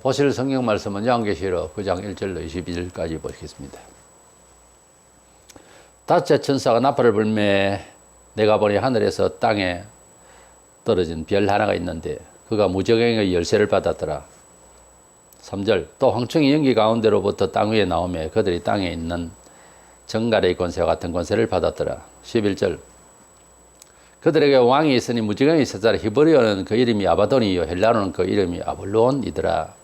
보실 성경 말씀은 요한계시록 9장 1절로 22절까지 보시겠습니다. 다섯째 천사가 나팔을 불매 내가 보니 하늘에서 땅에 떨어진 별 하나가 있는데 그가 무저갱의 열쇠를 받았더라. 3절 또 황충이 연기 가운데로부터 땅 위에 나오며 그들이 땅에 있는 정갈의 권세와 같은 권세를 받았더라. 11절 그들에게 왕이 있으니 무지개의 셋자리 히브리어는 그 이름이 아바돈이요 헬라어는 그 이름이 아볼론이더라.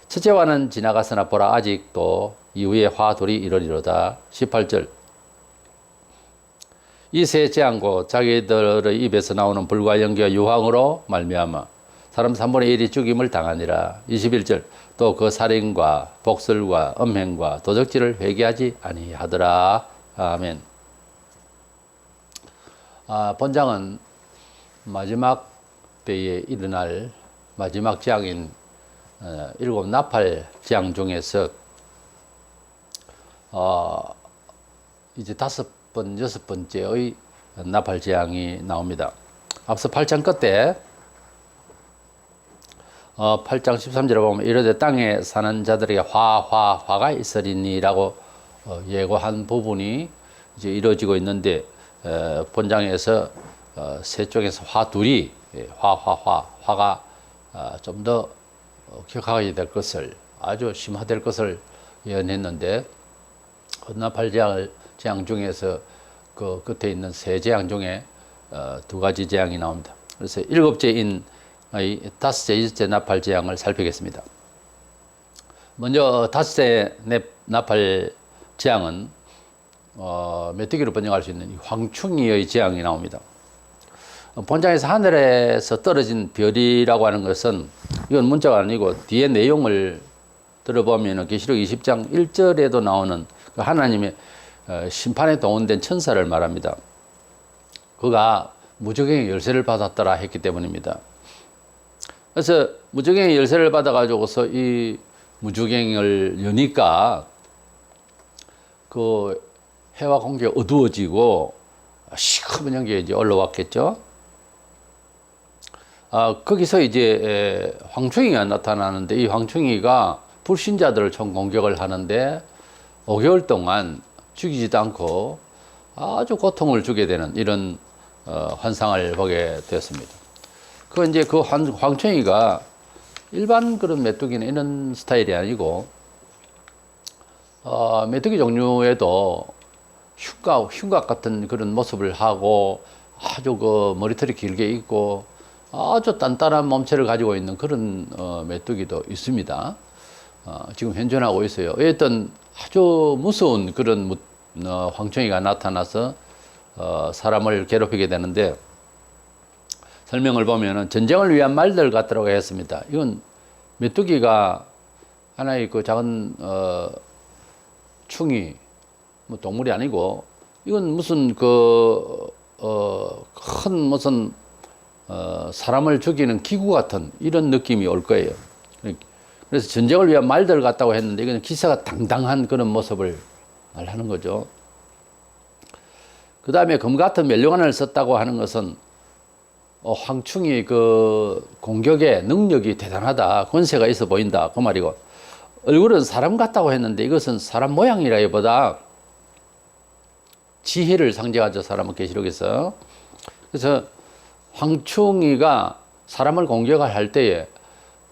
첫째 왕은 지나갔으나 보라 아직도 이후에 화 둘이 이르리로다. 18절 이 세 재앙고 자기들의 입에서 나오는 불과 연기와 유황으로 말미암아 사람 3분의 1이 죽임을 당하니라. 21절 또 그 살인과 복술과 음행과 도적질을 회개하지 아니하더라. 아멘. 본장은 마지막 때에 일어날 마지막 재앙인 일곱 나팔 재앙 중에서 이제 여섯 번째의 나팔 재앙이 나옵니다. 앞서 8장 끝에 8장 13절에 보면 이르되 땅에 사는 자들에게 화가 있으리니라고 예고한 부분이 이제 이루어지고 있는데 본장에서 세 쪽에서 화 둘이 화가 좀 더 격하게 될 것을 아주 심화될 것을 예언했는데 나팔 재앙 중에서 그 끝에 있는 세 재앙 중에 두 가지 재앙이 나옵니다. 그래서 일곱째인 다섯째, 여섯째 나팔 재앙을 살피겠습니다. 먼저 다섯째 나팔 재앙은 메뚜기로 번역할 수 있는 황충이의 재앙이 나옵니다. 본장에서 하늘에서 떨어진 별이라고 하는 것은 이건 문자가 아니고 뒤에 내용을 들어보면 계시록 20장 1절에도 나오는 하나님의 심판에 동원된 천사를 말합니다. 그가 무저갱의 열쇠를 받았더라 했기 때문입니다. 그래서 무저갱의 열쇠를 받아가지고서 이 무저갱을 여니까 그 해와 공기가 어두워지고 시커먼 연기가 이제 올라왔겠죠. 거기서 이제 황충이가 나타나는데 이 황충이가 불신자들을 총 공격을 하는데 5개월 동안 죽이지도 않고 아주 고통을 주게 되는 이런 환상을 보게 되었습니다. 이제 그 황충이가 일반 그런 메뚜기는 이런 스타일이 아니고 메뚜기 종류에도 흉곽 같은 그런 모습을 하고 아주 그 머리털이 길게 있고 아주 단단한 몸체를 가지고 있는 그런 메뚜기도 있습니다. 지금 현존하고 있어요. 어떤 아주 무서운 그런 황충이가 나타나서 사람을 괴롭히게 되는데 설명을 보면은 전쟁을 위한 말들 같더라고 했습니다. 이건 메뚜기가 하나의 그 작은 충이 뭐 동물이 아니고 이건 무슨 큰 무슨 사람을 죽이는 기구 같은 이런 느낌이 올 거예요. 그래서 전쟁을 위한 말들 같다고 했는데 이건 기사가 당당한 그런 모습을 말하는 거죠. 그 다음에 검 같은 멸류관을 썼다고 하는 것은 황충이 그 공격의 능력이 대단하다, 권세가 있어 보인다 그 말이고, 얼굴은 사람 같다고 했는데 이것은 사람 모양이라기보다 지혜를 상징하죠. 사람은 계시록에서. 그래서 황충이가 사람을 공격할 때에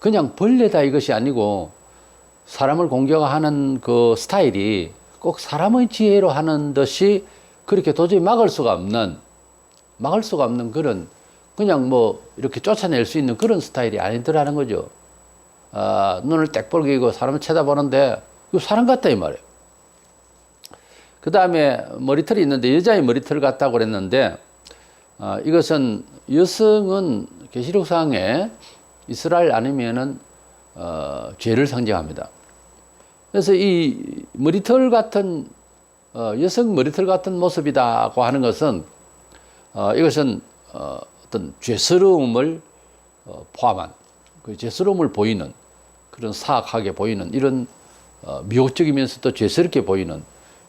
그냥 벌레다 이것이 아니고 사람을 공격하는 그 스타일이 꼭 사람의 지혜로 하는 듯이 그렇게 도저히 막을 수가 없는 그런 그냥 뭐 이렇게 쫓아낼 수 있는 그런 스타일이 아니더라는 거죠. 눈을 딱 벌기고 사람을 쳐다보는데 이거 사람 같다 이 말이에요. 그 다음에 머리털이 있는데 여자의 머리털 같다고 그랬는데 이것은 여성은 계시록상에 이스라엘 아니면은 죄를 상징합니다. 그래서 이 머리털 같은 여성 머리털 같은 모습이다고 하는 것은 이것은 어떤 죄스러움을 포함한 그 죄스러움을 보이는 그런 사악하게 보이는 이런 미혹적이면서도 죄스럽게 보이는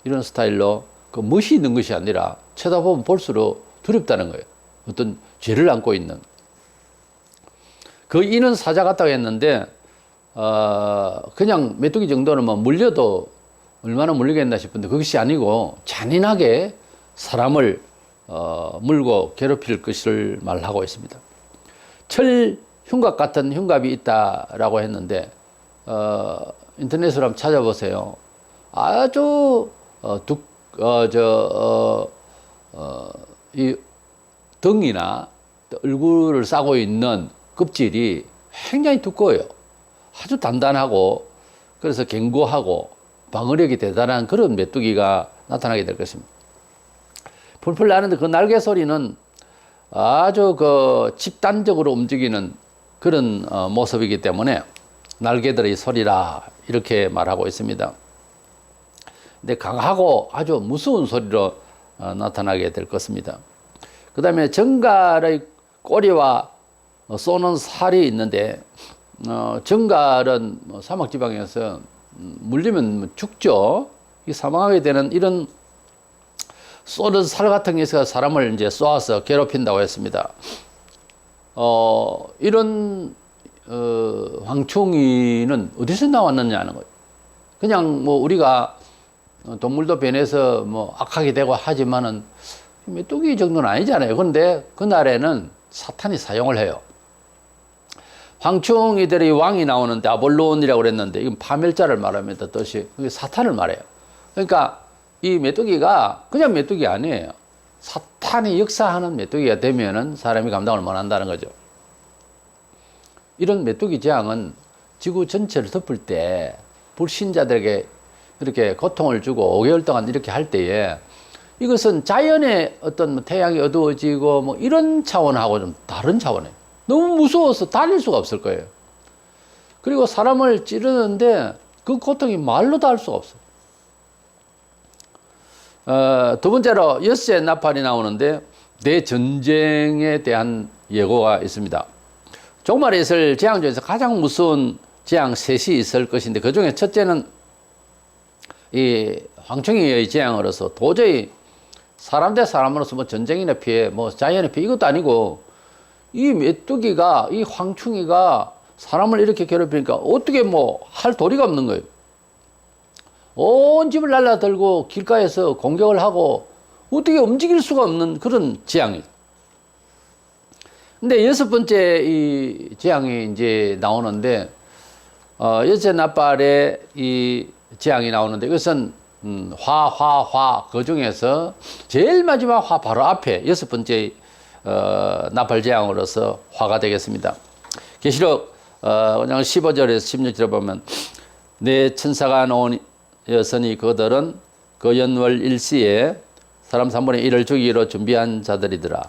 이런 스타일로 그 멋이 있는 것이 아니라 쳐다보면 볼수록 두렵다는 거예요. 어떤 죄를 안고 있는. 그 이는 사자 같다고 했는데 그냥 메뚜기 정도는 뭐 물려도 얼마나 물리겠나 싶은데 그것이 아니고 잔인하게 사람을 물고 괴롭힐 것을 말하고 있습니다. 철 흉갑 같은 흉갑이 있다라고 했는데 인터넷으로 한번 찾아보세요. 아주 이 등이나 얼굴을 싸고 있는 껍질이 굉장히 두꺼워요. 아주 단단하고 그래서 견고하고 방어력이 대단한 그런 메뚜기가 나타나게 될 것입니다. 풀풀 나는데 그 날개 소리는 아주 그 집단적으로 움직이는 그런 모습이기 때문에 날개들의 소리라 이렇게 말하고 있습니다. 근데 강하고 아주 무서운 소리로 나타나게 될 것입니다. 그 다음에 정갈의 꼬리와 쏘는 살이 있는데 정갈은 사막지방에서 물리면 죽죠. 사망하게 되는 이런 쏘는 살 같은 것이 사람을 이제 쏘아서 괴롭힌다고 했습니다. 이런 황충이는 어디서 나왔느냐는 거예요. 그냥 뭐 우리가 동물도 변해서 뭐 악하게 되고 하지만은 메뚜기 정도는 아니잖아요. 그런데 그날에는 사탄이 사용을 해요. 황충이들의 왕이 나오는데 아볼론이라고 그랬는데 이건 파멸자를 말합니다. 뜻이 그게 사탄을 말해요. 그러니까 이 메뚜기가 그냥 메뚜기 아니에요. 사탄이 역사하는 메뚜기가 되면은 사람이 감당을 못 한다는 거죠. 이런 메뚜기 재앙은 지구 전체를 덮을 때 불신자들에게 이렇게 고통을 주고 5개월 동안 이렇게 할 때에 이것은 자연의 어떤 태양이 어두워지고 뭐 이런 차원하고 좀 다른 차원이에요. 너무 무서워서 다닐 수가 없을 거예요. 그리고 사람을 찌르는데 그 고통이 말로 다 할 수가 없어요. 두 번째로 엿새 나팔이 나오는데 대전쟁에 대한 예고가 있습니다. 종말에 있을 재앙 중에서 가장 무서운 재앙 셋이 있을 것인데 그 중에 첫째는 이 황충이의 재앙으로서 도저히 사람 대 사람으로서 뭐 전쟁이나 피해 뭐 자연의 피해 이것도 아니고 이 메뚜기가 이 황충이가 사람을 이렇게 괴롭히니까 어떻게 뭐 할 도리가 없는 거예요. 온 집을 날라들고 길가에서 공격을 하고 어떻게 움직일 수가 없는 그런 재앙이에요. 근데 여섯 번째 이 재앙이 이제 나오는데 여섯 나팔에 이 재앙이 나오는데 이것은 화 그 중에서 제일 마지막 화 바로 앞에 여섯 번째 나팔 재앙으로서 화가 되겠습니다. 계시록 15절에서 16절에 보면 내 천사가 나오였으니 그들은 그 연월 일시에 사람 3분의 1을 죽이기로 준비한 자들이더라.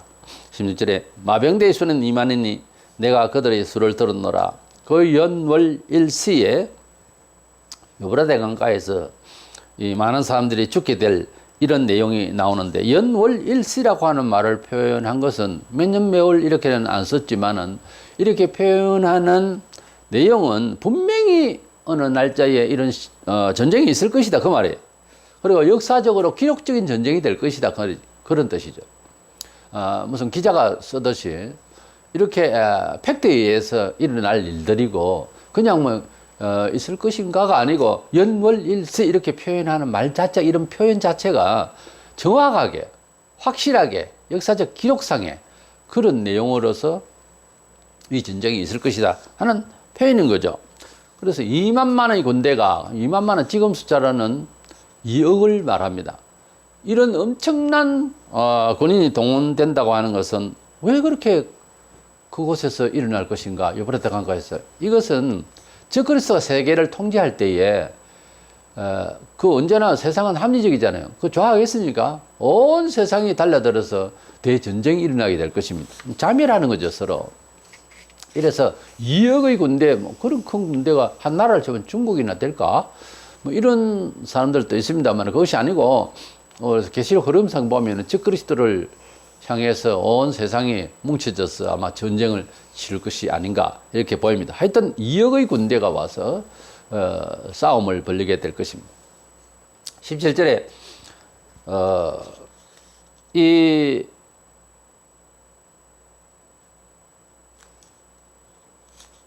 16절에 마병대의 수는 2만이니 내가 그들의 수를 들었노라. 그 연월 일시에 유브라데 강가에서 이 많은 사람들이 죽게 될 이런 내용이 나오는데 연월 일시라고 하는 말을 표현한 것은 몇 년 몇월 이렇게는 안 썼지만은 이렇게 표현하는 내용은 분명히 어느 날짜에 이런 전쟁이 있을 것이다 그 말이에요. 그리고 역사적으로 기록적인 전쟁이 될 것이다 그런 뜻이죠. 무슨 기자가 쓰듯이 이렇게 팩트에 의해서 일어날 일들이고 그냥 뭐 있을 것인가가 아니고 연월일시 이렇게 표현하는 말 자체 이런 표현 자체가 정확하게 확실하게 역사적 기록상의 그런 내용으로서 이 전쟁이 있을 것이다 하는 표현인 거죠. 그래서 2만만의 군대가 2만만은 지금 숫자로는 2억을 말합니다. 이런 엄청난 군인이 동원된다고 하는 것은 왜 그렇게 그곳에서 일어날 것인가? 유브라데 강가에서 이것은 적그리스도가 세계를 통제할 때에 그 언제나 세상은 합리적이잖아요. 그 좋아하겠습니까? 온 세상이 달려들어서 대전쟁이 일어나게 될 것입니다. 자멸하는 거죠 서로. 이래서 2억의 군대, 뭐 그런 큰 군대가 한 나라를 치면 중국이나 될까? 뭐 이런 사람들도 있습니다만 그것이 아니고 계시록 흐름상 보면 적그리스도를 향해서 온 세상이 뭉쳐져서 아마 전쟁을 치를 것이 아닌가 이렇게 보입니다. 하여튼 2억의 군대가 와서 싸움을 벌이게 될 것입니다. 17절에 이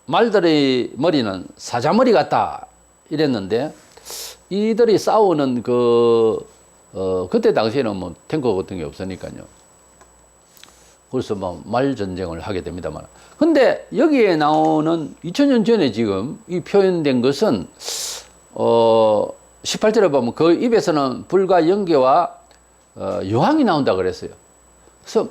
말들의 머리는 사자머리 같다 이랬는데 이들이 싸우는 그때 당시에는 뭐 탱크 같은 게 없으니까요. 그래서 뭐 말 전쟁을 하게 됩니다만. 근데 여기에 나오는 2000년 전에 지금 이 표현된 것은 18절에 보면 그 입에서는 불과 연기와 유황이 나온다 그랬어요. 그래서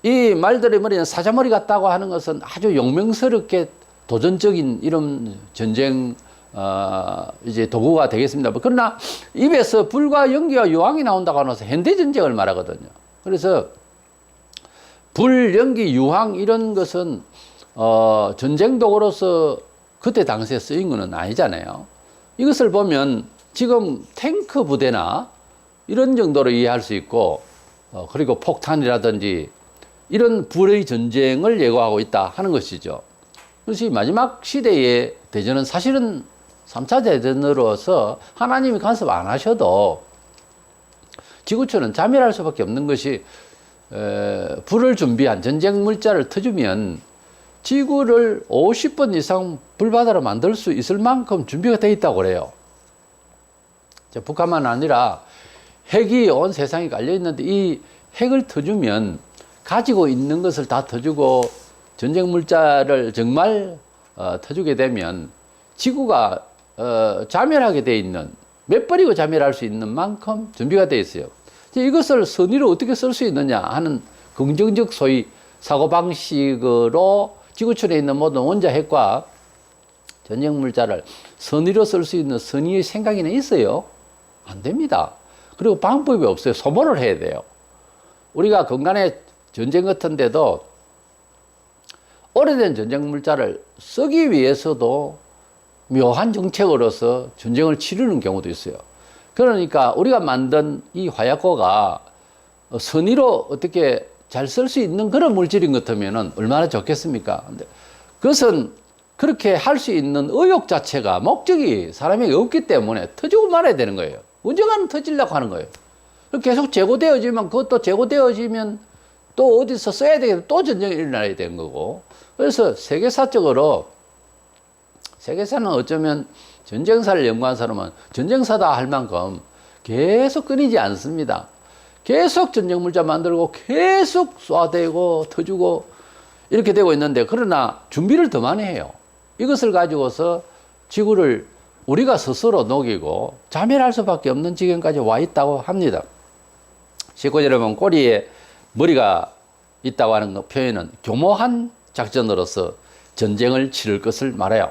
이 말들의 머리는 사자머리 같다고 하는 것은 아주 용맹스럽게 도전적인 이런 전쟁 이제 도구가 되겠습니다. 그러나 입에서 불과 연기와 유황이 나온다고 하면서 현대 전쟁을 말하거든요. 그래서 불, 연기, 유황 이런 것은 전쟁 도구로서 그때 당시에 쓰인 것은 아니잖아요. 이것을 보면 지금 탱크 부대나 이런 정도로 이해할 수 있고 그리고 폭탄이라든지 이런 불의 전쟁을 예고하고 있다 하는 것이죠. 그래서 마지막 시대의 대전은 사실은 3차 대전으로서 하나님이 간섭 안 하셔도 지구촌은 자멸할 수밖에 없는 것이 불을 준비한 전쟁 물자를 터주면 지구를 50번 이상 불바다로 만들 수 있을 만큼 준비가 되어 있다고 그래요. 북한만 아니라 핵이 온 세상에 깔려 있는데 이 핵을 터주면 가지고 있는 것을 다 터주고 전쟁 물자를 정말 터주게 되면 지구가 자멸하게 돼 있는 몇 번이고 자멸할 수 있는 만큼 준비가 되어 있어요. 이것을 선의로 어떻게 쓸 수 있느냐 하는 긍정적 소위 사고방식으로 지구촌에 있는 모든 원자 핵과 전쟁 물자를 선의로 쓸 수 있는 선의의 생각이나 있어요? 안 됩니다. 그리고 방법이 없어요. 소모를 해야 돼요. 우리가 건간의 전쟁 같은 데도 오래된 전쟁 물자를 쓰기 위해서도 묘한 정책으로서 전쟁을 치르는 경우도 있어요. 그러니까 우리가 만든 이 화약고가 선의로 어떻게 잘 쓸 수 있는 그런 물질인 것 같으면 얼마나 좋겠습니까? 근데 그것은 그렇게 할 수 있는 의욕 자체가 목적이 사람에게 없기 때문에 터지고 말아야 되는 거예요. 언젠가는 터지려고 하는 거예요. 계속 재고되어지면 그것도 재고되어지면 또 어디서 써야 되겠다. 또 전쟁이 일어나야 되는 거고. 그래서 세계사적으로 세계사는 어쩌면 전쟁사를 연구한 사람은 전쟁사다 할 만큼 계속 끊이지 않습니다. 계속 전쟁 물자 만들고 계속 쏴대고 터주고 이렇게 되고 있는데 그러나 준비를 더 많이 해요. 이것을 가지고서 지구를 우리가 스스로 녹이고 자멸할 수밖에 없는 지경까지 와 있다고 합니다. 19절에 보면 꼬리에 머리가 있다고 하는 그 표현은 교모한 작전으로서 전쟁을 치를 것을 말해요.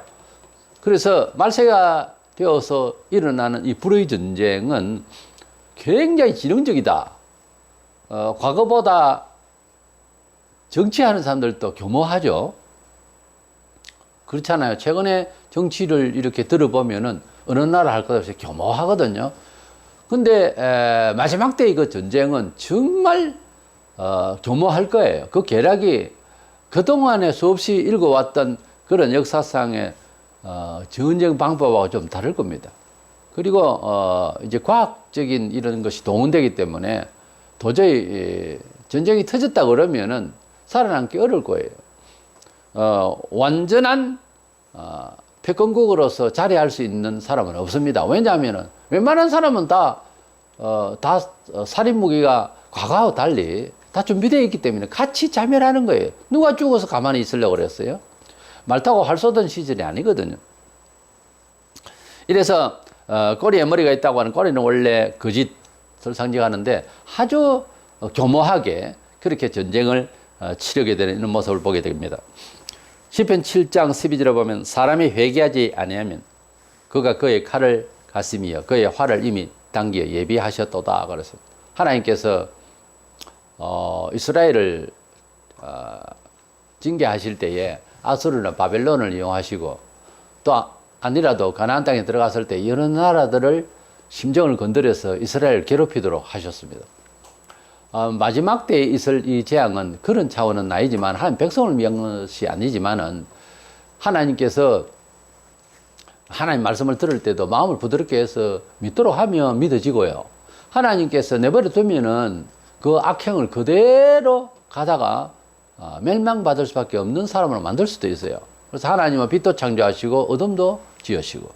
그래서 말세가 되어서 일어나는 이 불의 전쟁은 굉장히 지능적이다. 과거보다 정치하는 사람들도 교모하죠. 그렇잖아요. 최근에 정치를 이렇게 들어보면은 어느 나라 할 것 없이 교모하거든요. 근데 마지막 때 이거 전쟁은 정말 교모할 거예요. 그 계략이 그동안에 수없이 읽어왔던 그런 역사상의 전쟁 방법하고 좀 다를 겁니다. 그리고 이제 과학적인 이런 것이 동원되기 때문에 도저히 전쟁이 터졌다 그러면은 살아남기 어려울 거예요. 완전한 패권국으로서 자리할 수 있는 사람은 없습니다. 왜냐하면은 웬만한 사람은 다 살인 무기가 과거와 달리 다 준비되어 있기 때문에 같이 자멸하는 거예요. 누가 죽어서 가만히 있으려고 그랬어요? 말 타고 활 쏘던 시절이 아니거든요. 이래서 꼬리에 머리가 있다고 하는 꼬리는 원래 거짓을 상징하는데 아주 교모하게 그렇게 전쟁을 치르게 되는 이런 모습을 보게 됩니다. 시편 7장 12절에 보면 사람이 회개하지 아니하면 그가 그의 칼을 가슴이여 그의 활을 이미 당기어 예비하셨도다. 그래서 하나님께서 이스라엘을 징계하실 때에 아수르나 바벨론을 이용하시고 또 아니라도 가나안 땅에 들어갔을 때 여러 나라들을 심정을 건드려서 이스라엘을 괴롭히도록 하셨습니다. 마지막 때에 있을 이 재앙은 그런 차원은 아니지만 하나님 백성을 위한 것이 아니지만은 하나님께서 하나님 말씀을 들을 때도 마음을 부드럽게 해서 믿도록 하면 믿어지고요. 하나님께서 내버려 두면은 그 악행을 그대로 가다가 멸망받을 수밖에 없는 사람으로 만들 수도 있어요. 그래서 하나님은 빛도 창조하시고 어둠도 지으시고,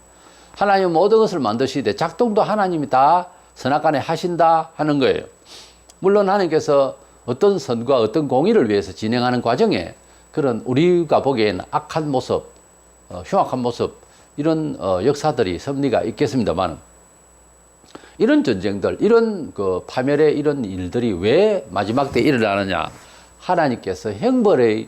하나님은 모든 것을 만드시되 작동도 하나님이 다 선악간에 하신다 하는 거예요. 물론 하나님께서 어떤 선과 어떤 공의를 위해서 진행하는 과정에 그런 우리가 보기에는 악한 모습, 흉악한 모습, 이런 역사들이 섭리가 있겠습니다만, 이런 전쟁들, 이런 그 파멸의 이런 일들이 왜 마지막 때 일어나느냐? 하나님께서 형벌의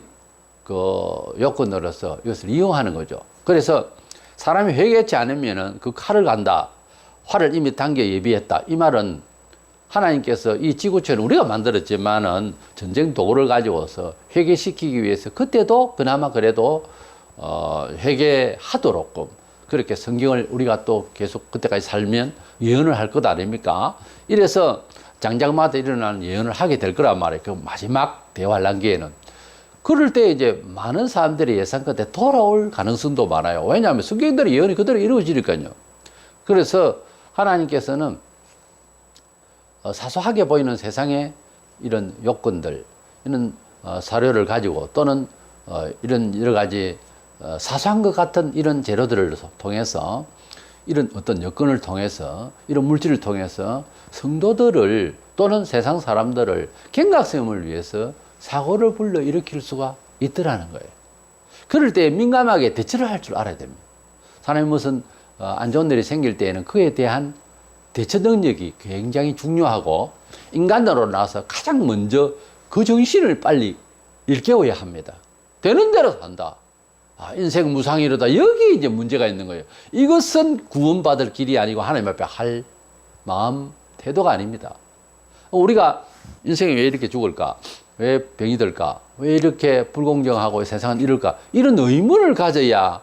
그 요건으로서 이것을 이용하는 거죠. 그래서 사람이 회개하지 않으면은 그 칼을 간다, 활을 이미 당겨 예비했다, 이 말은 하나님께서 이 지구촌을 우리가 만들었지만은 전쟁 도구를 가지고서 회개시키기 위해서 그때도 그나마 그래도 회개하도록 그렇게 성경을 우리가 또 계속 그때까지 살면 예언을 할 것 아닙니까? 이래서 장장마다 일어나는 예언을 하게 될 거란 말이에요. 그 마지막 대환란기에는. 그럴 때 이제 많은 사람들이 예상 끝에 돌아올 가능성도 많아요. 왜냐하면 성경들의 예언이 그대로 이루어지니까요. 그래서 하나님께서는 사소하게 보이는 세상의 이런 요건들, 이런 사료를 가지고 또는 이런 여러 가지 사소한 것 같은 이런 재료들을 통해서, 이런 어떤 여건을 통해서, 이런 물질을 통해서 성도들을 또는 세상 사람들을 경각심을 위해서 사고를 불러일으킬 수가 있더라는 거예요. 그럴 때 민감하게 대처를 할 줄 알아야 됩니다. 사람이 무슨 안 좋은 일이 생길 때에는 그에 대한 대처 능력이 굉장히 중요하고, 인간으로 나와서 가장 먼저 그 정신을 빨리 일깨워야 합니다. 되는 대로 산다. 인생 무상이로다. 여기 이제 문제가 있는 거예요. 이것은 구원받을 길이 아니고 하나님 앞에 할 마음, 태도가 아닙니다. 우리가 인생이 왜 이렇게 죽을까? 왜 병이 들까? 왜 이렇게 불공정하고 세상은 이럴까? 이런 의문을 가져야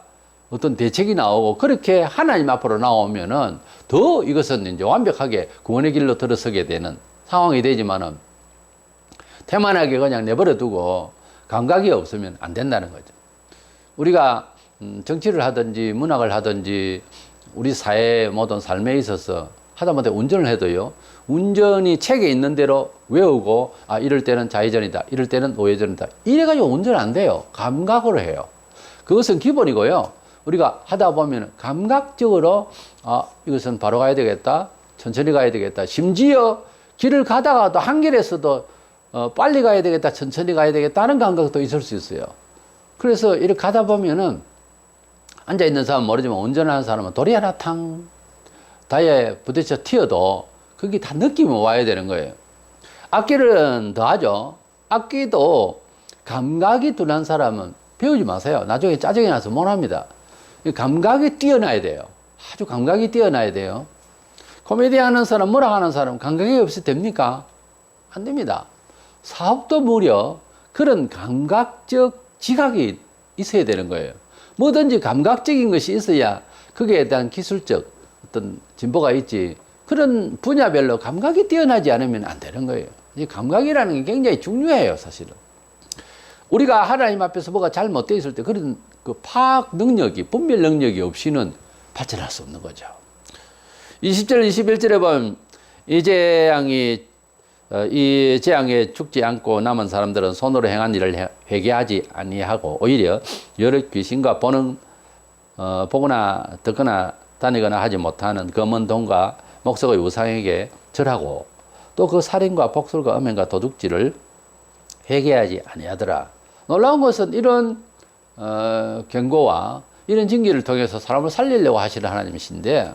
어떤 대책이 나오고, 그렇게 하나님 앞으로 나오면은 더 이것은 이제 완벽하게 구원의 길로 들어서게 되는 상황이 되지만은, 태만하게 그냥 내버려 두고 감각이 없으면 안 된다는 거죠. 우리가 정치를 하든지 문학을 하든지 우리 사회의 모든 삶에 있어서 하다못해 운전을 해도요, 운전이 책에 있는 대로 외우고, 이럴 때는 좌회전이다, 이럴 때는 우회전이다, 이래가지고 운전 안 돼요. 감각으로 해요. 그것은 기본이고요. 우리가 하다 보면 감각적으로 이것은 바로 가야 되겠다, 천천히 가야 되겠다, 심지어 길을 가다가도 한길에서도 빨리 가야 되겠다, 천천히 가야 되겠다는 감각도 있을 수 있어요. 그래서 이렇게 가다 보면은 앉아있는 사람은 모르지만 운전하는 사람은 돌이 하나 탕 다이에 부딪혀 튀어도 그게 다 느낌이 와야 되는 거예요. 악기는 더 하죠. 악기도 감각이 둔한 사람은 배우지 마세요. 나중에 짜증이 나서 못 합니다. 감각이 뛰어나야 돼요. 아주 감각이 뛰어나야 돼요. 코미디 하는 사람, 뭐라 하는 사람 감각이 없이 됩니까? 안 됩니다. 사업도 무려 그런 감각적 지각이 있어야 되는 거예요. 뭐든지 감각적인 것이 있어야 거기에 대한 기술적 어떤 진보가 있지, 그런 분야별로 감각이 뛰어나지 않으면 안 되는 거예요. 이 감각이라는 게 굉장히 중요해요, 사실은. 우리가 하나님 앞에서 뭐가 잘못되어 있을 때 그런 그 파악 능력이, 분별 능력이 없이는 발전할 수 없는 거죠. 20절, 21절에 보면 이 재앙에 죽지 않고 남은 사람들은 손으로 행한 일을 회개하지 아니하고 오히려 여러 귀신과 보거나 듣거나 다니거나 하지 못하는 검은 돈과 목석의 우상에게 절하고, 또 그 살인과 복술과 음행과 도둑질을 회개하지 아니하더라. 놀라운 것은 이런 경고와 이런 징계를 통해서 사람을 살리려고 하시는 하나님이신데,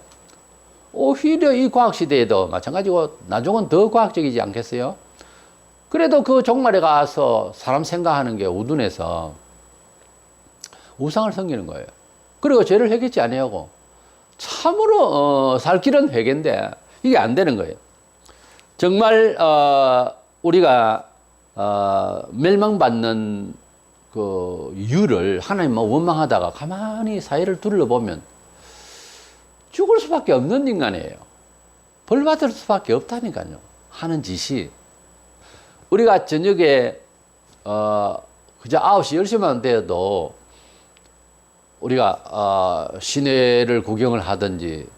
오히려 이 과학시대에도 마찬가지고 나중은 더 과학적이지 않겠어요? 그래도 그 종말에 가서 사람 생각하는 게 우둔해서 우상을 섬기는 거예요. 그리고 죄를 회개치 아니하고, 참으로 살 길은 회개인데 이게 안 되는 거예요. 정말 우리가 멸망받는 그 이유를 하나님만 원망하다가 가만히 사회를 둘러보면 죽을 수밖에 없는 인간이에요. 벌 받을 수밖에 없다니까요. 하는 짓이. 우리가 저녁에 그저 9시, 10시만 되어도 우리가 시내를 구경을 하든지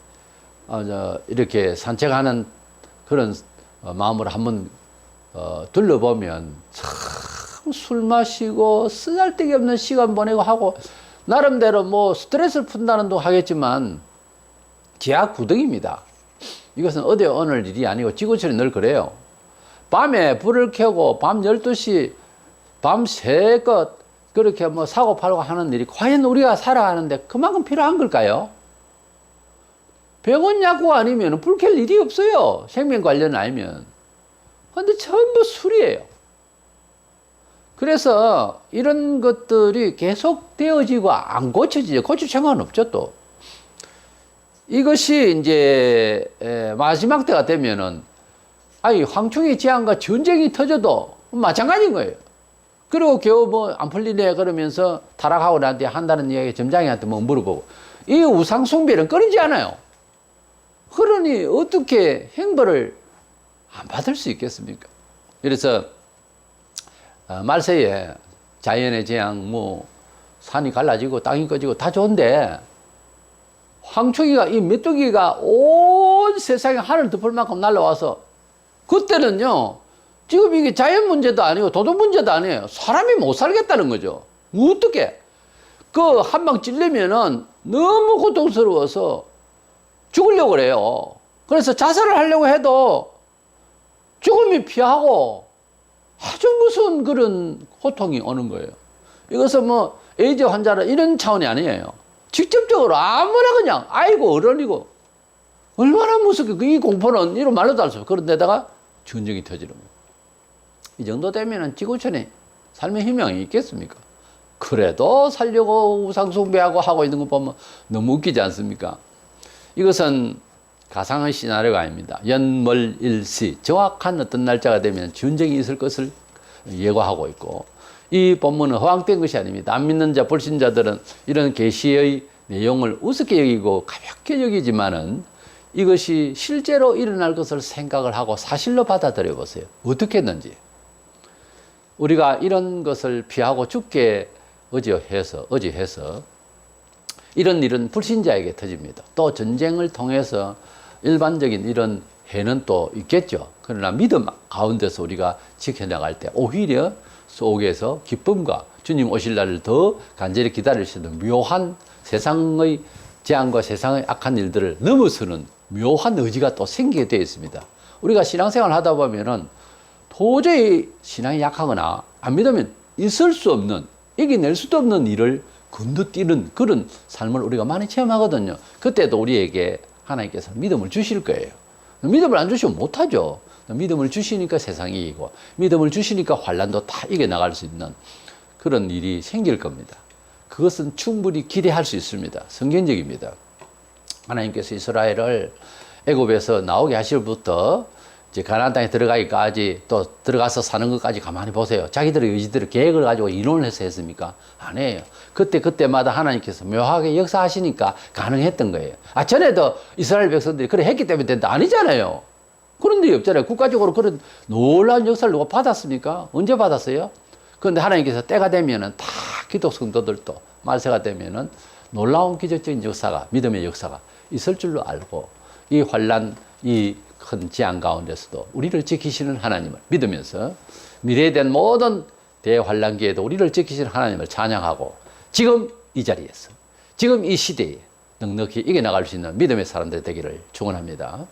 이렇게 산책하는 그런 마음으로 한번 둘러보면 참 술 마시고 쓰잘데기 없는 시간 보내고 하고 나름대로 뭐 스트레스를 푼다는 둥 하겠지만 지하 구덩입니다. 이것은 어디 오늘 일이 아니고 지구촌이 늘 그래요. 밤에 불을 켜고 밤 12시 밤새껏 그렇게 뭐 사고 팔고 하는 일이 과연 우리가 살아가는데 그만큼 필요한 걸까요? 병원 약국 아니면 불 켤 일이 없어요. 생명 관련 아니면. 근데 전부 술이에요. 그래서 이런 것들이 계속 되어지고 안 고쳐지죠. 고칠 생각은 없죠, 또. 이것이 이제 마지막 때가 되면은 아니 황충이 지한과 전쟁이 터져도 마찬가지인 거예요. 그리고 겨우 뭐 안 풀리네 그러면서 타락하고 나한테 한다는 이야기 점장이한테 뭐 물어보고 이 우상 숭배는 끊이지 않아요. 그러니 어떻게 행보를 안 받을 수 있겠습니까? 그래서 말세에 자연의 재앙 뭐 산이 갈라지고 땅이 꺼지고 다 좋은데 황충이가 이 메뚜기가 온 세상에 하늘 덮을 만큼 날라와서 그때는요 지금 이게 자연 문제도 아니고 도덕 문제도 아니에요. 사람이 못 살겠다는 거죠. 어떻게 그 한 방 찔리면은 너무 고통스러워서 죽으려고 그래요. 그래서 자살을 하려고 해도 죽음이 피하고 아주 무서운 그런 고통이 오는 거예요. 이것은 뭐 에이즈 환자라 이런 차원이 아니에요. 직접적으로 아무나 그냥 아이고 어른이고 얼마나 무섭게 이 공포는 이런 말로도 할 수 없어요. 그런데다가 전쟁이 터지는 거예요. 이 정도 되면은 지구촌에 삶의 희망이 있겠습니까? 그래도 살려고 우상숭배하고 하고 있는 거 보면 너무 웃기지 않습니까? 이것은 가상의 시나리오가 아닙니다. 연멀일시 정확한 어떤 날짜가 되면 전쟁이 있을 것을 예고하고 있고 이 본문은 허황된 것이 아닙니다. 안 믿는 자, 불신자들은 이런 계시의 내용을 우습게 여기고 가볍게 여기지만은 이것이 실제로 일어날 것을 생각을 하고 사실로 받아들여 보세요. 어떻게 했는지. 우리가 이런 것을 피하고 죽게 의지해서 이런 일은 불신자에게 터집니다. 또 전쟁을 통해서 일반적인 이런 해는 또 있겠죠. 그러나 믿음 가운데서 우리가 지켜나갈 때 오히려 속에서 기쁨과 주님 오실 날을 더 간절히 기다릴 수 있는 묘한 세상의 재앙과 세상의 악한 일들을 넘어서는 묘한 의지가 또 생기게 되어 있습니다. 우리가 신앙생활을 하다 보면은 도저히 신앙이 약하거나 안 믿으면 있을 수 없는, 이겨낼 수도 없는 일을 건너뛰는 그런 삶을 우리가 많이 체험하거든요. 그때도 우리에게 하나님께서 믿음을 주실 거예요. 믿음을 안 주시면 못하죠. 믿음을 주시니까 세상이 이기고 믿음을 주시니까 환난도 다 이겨나갈 수 있는 그런 일이 생길 겁니다. 그것은 충분히 기대할 수 있습니다. 성경적입니다. 하나님께서 이스라엘을 애굽에서 나오게 하실부터 이제 가나안 땅에 들어가기까지 또 들어가서 사는 것까지 가만히 보세요. 자기들의 의지들의 계획을 가지고 이론을 해서 했습니까? 아니에요. 그때마다 하나님께서 묘하게 역사하시니까 가능했던 거예요. 전에도 이스라엘 백성들이 그래 했기 때문에 된다 아니잖아요. 그런 데 없잖아요. 국가적으로 그런 놀라운 역사를 누가 받았습니까? 언제 받았어요? 그런데 하나님께서 때가 되면은 다 기독 성도들도 말세가 되면은 놀라운 기적적인 역사가, 믿음의 역사가 있을 줄로 알고 이 환난, 이 큰 재앙 가운데서도 우리를 지키시는 하나님을 믿으면서 미래에 대한 모든 대환난기에도 우리를 지키시는 하나님을 찬양하고 지금 이 자리에서 지금 이 시대에 넉넉히 이겨나갈 수 있는 믿음의 사람들 되기를 축원합니다.